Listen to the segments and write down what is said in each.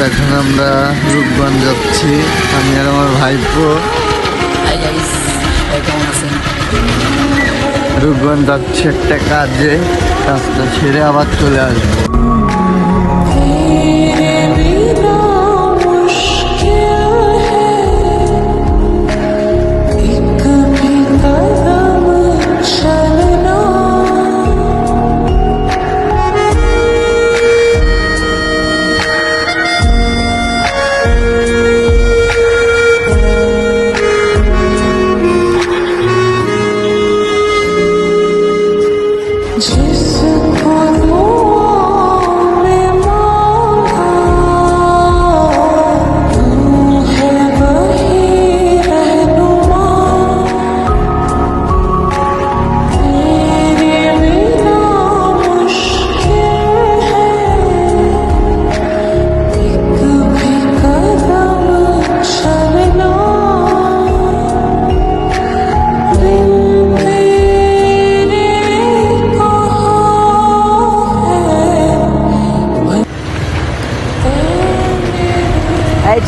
এখন আমরা রূপগঞ্জ যাচ্ছি, আমি আর আমার ভাইপো। রূপগঞ্জ যাচ্ছি একটা কাজে, কাজটা ছেড়ে আবার চলে আসবো।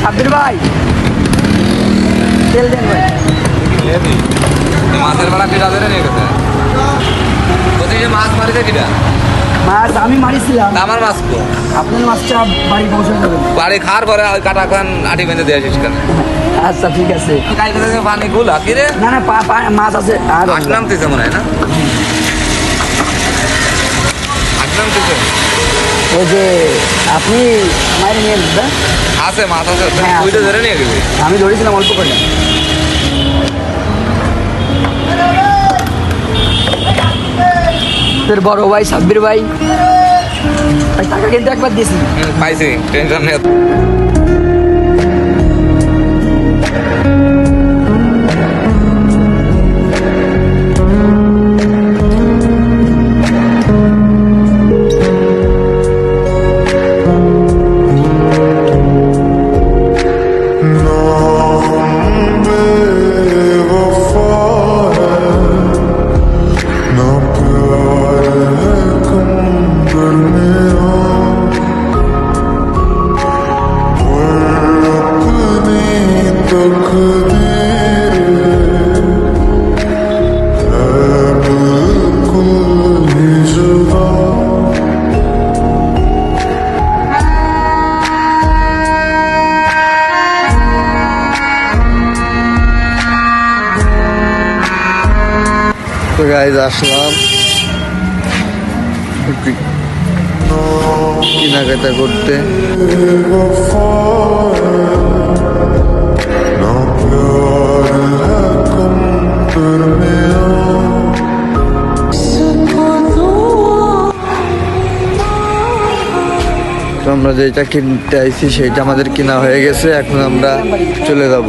ছাব্বির ভাই তেল দেন ভাই। মাছের ভাড়া কিটা ধরে নিয়ে গেছে যে মাছ মারিছে কিটা? মাছ আমি মারিছিলাম। আমার মাছ তো আপনার মাছটা বাড়ি পৌঁছে দেবেন। বাড়ি খাওয়ার পরে ওই কাটা খান আটি বেঁধে দিয়ে আসিস কেন? আচ্ছা ঠিক আছে। কালকে থেকে পানি গুলা কি রে? না না মাছ আছে আর আট নামতেছে মনে হয় না? আট নামতেছে ওই যে আপনি আমার নিয়ে দেন। আছে মাছ আছে, হ্যাঁ, তুই তো ধরে নিয়ে গেলি। আমি ধরেছিলাম অল্প করে। তোর বড় ভাই সাব্বির ভাই টাকা কিন্তু একবার দিয়েছি। পাইছি, টেনশন নেই। তো গাইজ আসলাম একটু কেনাকাটা করতে। তো আমরা যেটা কিনতে আইছি সেটা আমাদের কেনা হয়ে গেছে, এখন আমরা চলে যাব।